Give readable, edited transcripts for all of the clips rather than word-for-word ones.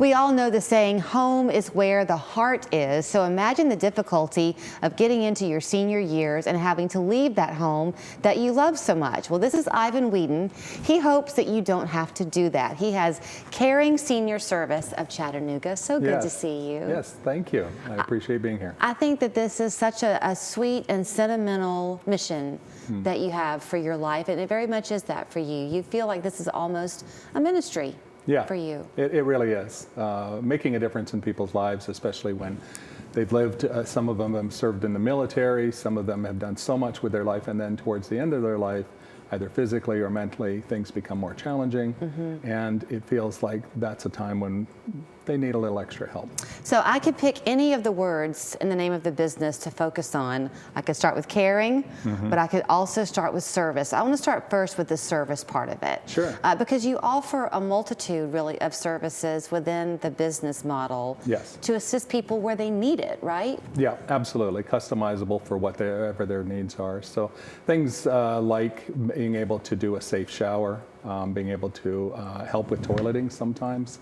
We all know the saying, home is where the heart is. So imagine the difficulty of getting into your senior years and having to leave that home that you love so much. Well, this is Ivan Whedon. He hopes that you don't have to do that. He has Caring Senior Service of Chattanooga. So good to see you. Yes, thank you. I appreciate being here. I think that this is such a sweet and sentimental mission that you have for your life, and it very much is that for you. You feel like this is almost a ministry for you. It really is. Making a difference in people's lives, especially when they've lived, some of them have served in the military, some of them have done so much with their life, and then towards the end of their life, either physically or mentally, things become more challenging, and it feels like that's a time when they need a little extra help. So I could pick any of the words in the name of the business to focus on. I could start with caring, but I could also start with service. I want to start first with the service part of it. Sure. Because you offer a multitude, really, of services within the business model to assist people where they need it, right? Yeah, absolutely. Customizable for whatever their needs are. So things like being able to do a safe shower, being able to help with toileting sometimes,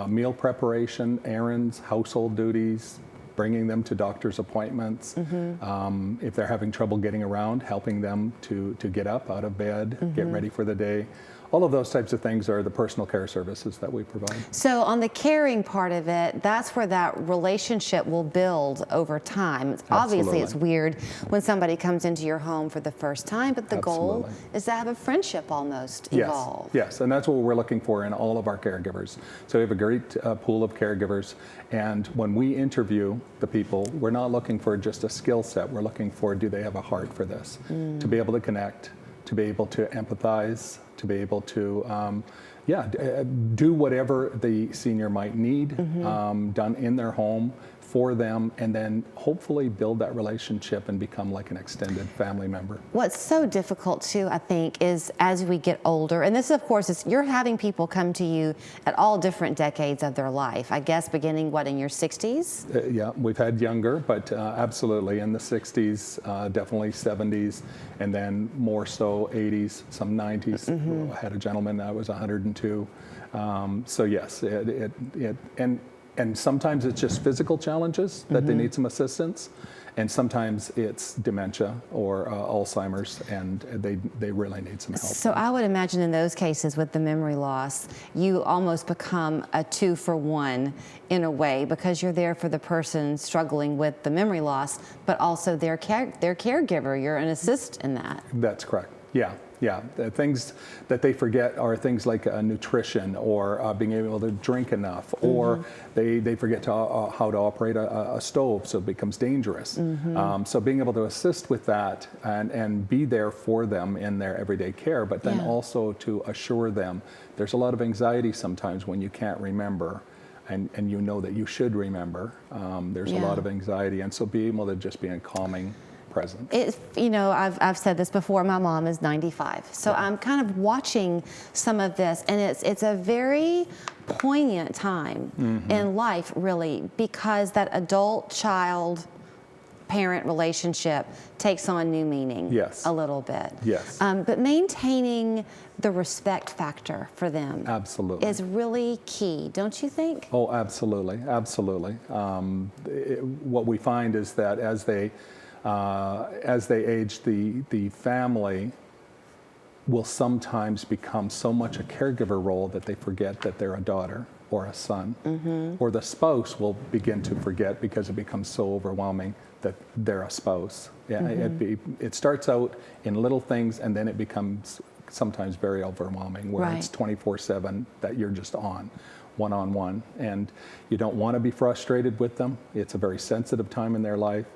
meal preparation, errands, household duties, bringing them to doctor's appointments. If they're having trouble getting around, helping them to get up out of bed, get ready for the day. All of those types of things are the personal care services that we provide. So on the caring part of it, that's where that relationship will build over time. Obviously, it's weird when somebody comes into your home for the first time, but the goal is to have a friendship almost evolve. Yes, and that's what we're looking for in all of our caregivers. So we have a great pool of caregivers, and when we interview the people, we're not looking for just a skill set. We're looking for, do they have a heart for this? To be able to connect, to be able to empathize, to be able to do whatever the senior might need done in their home for them, and then hopefully build that relationship and become like an extended family member. What's so difficult too, I think, is as we get older, and this of course is, you're having people come to you at all different decades of their life, I guess beginning what, in your 60s? Yeah, we've had younger, but absolutely in the 60s, definitely 70s, and then more so 80s, some 90s. I had a gentleman that was 102. So yes, and sometimes it's just physical challenges that they need some assistance, and sometimes it's dementia or Alzheimer's, and they really need some help. So I would imagine in those cases with the memory loss, you almost become a 2-for-1 in a way, because you're there for the person struggling with the memory loss, but also their caregiver. You're an assist in that. That's correct. Yeah, the things that they forget are things like nutrition, or being able to drink enough, or they forget how to operate a stove, so it becomes dangerous. So being able to assist with that and be there for them in their everyday care, but then also to assure them. There's a lot of anxiety sometimes when you can't remember. And you know that you should remember. There's a lot of anxiety, and so being able to just be a calming presence. It's, you know, I've said this before, my mom is 95, so I'm kind of watching some of this, and it's a very poignant time in life, really, because that adult-child parent relationship takes on new meaning a little bit. But maintaining the respect factor for them is really key, don't you think? Oh, absolutely, absolutely. What we find is that as they age, the family will sometimes become so much a caregiver role that they forget that they're a daughter or a son, or the spouse will begin to forget because it becomes so overwhelming that they're a spouse. It starts out in little things, and then it becomes sometimes very overwhelming, where it's 24/7 that you're just on, one-on-one, and you don't want to be frustrated with them. It's a very sensitive time in their life.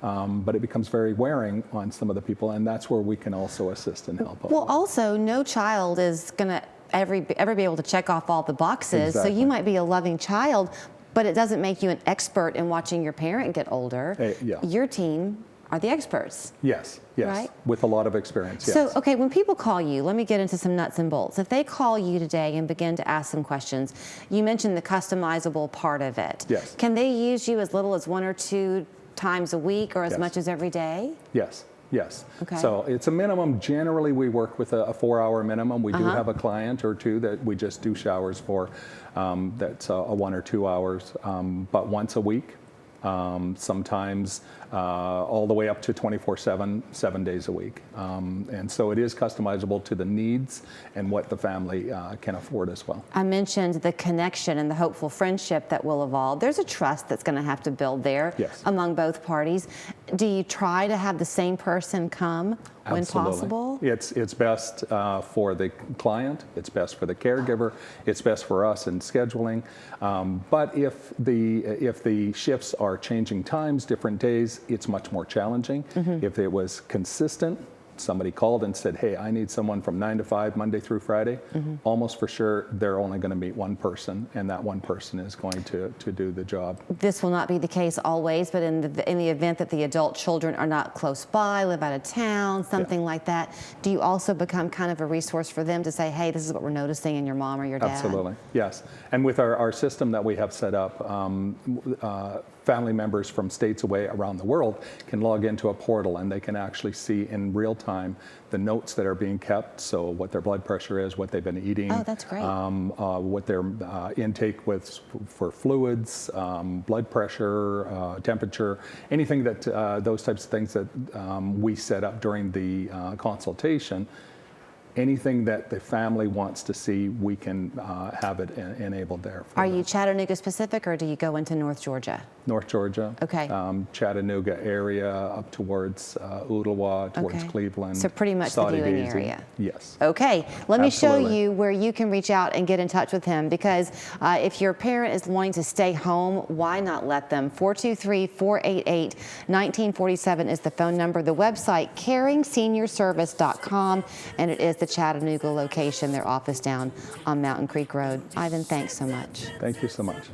But it becomes very wearing on some of the people, and that's where we can also assist and help. Well, also, no child is going to ever be able to check off all the boxes. So you might be a loving child, but it doesn't make you an expert in watching your parent get older. Your team are the experts. Yes, right? With a lot of experience, So, okay, when people call you, let me get into some nuts and bolts. If they call you today and begin to ask some questions, you mentioned the customizable part of it. Can they use you as little as 1 or 2 times a week, or as much as every day? Yes. Yes. Okay. So it's a minimum. Generally, we work with a 4-hour minimum. We do have a client or two that we just do showers for. That's a 1 or 2 hours, but once a week. Sometimes all the way up to 24/7, 7 days a week. And so it is customizable to the needs and what the family can afford as well. I mentioned the connection and the hopeful friendship that will evolve. There's a trust that's going to have to build there Yes. among both parties. Do you try to have the same person come when Absolutely. possible? It's best for the client, it's best for the caregiver, it's best for us in scheduling. But if the shifts are changing times, different days, it's much more challenging. If it was consistent, somebody called and said, hey, I need someone from 9 to 5, Monday through Friday, almost for sure they're only going to meet one person, and that one person is going to do the job. This will not be the case always, but in the event that the adult children are not close by, live out of town, something like that, do you also become kind of a resource for them to say, hey, this is what we're noticing in your mom or your dad? Absolutely, yes. And with our system that we have set up, family members from states away around the world can log into a portal and they can actually see in real time the notes that are being kept, so what their blood pressure is, what they've been eating. Oh, that's great. What their intake was for fluids, blood pressure, temperature, anything that, those types of things that we set up during the consultation. Anything that the family wants to see, we can have it enabled there. Are you Chattanooga specific, or do you go into North Georgia? North Georgia. Okay. Chattanooga area up towards Ooltewah, towards Okay. Cleveland. So pretty much the Saudi viewing Daisy. area. Yes. Okay, let me show Absolutely. you where you can reach out and get in touch with him, because if your parent is wanting to stay home, why not let them? 423-488-1947 is the phone number. The website, caringseniorservice.com, and it is the Chattanooga location, their office down on Mountain Creek Road. Ivan, thanks so much. Thank you so much.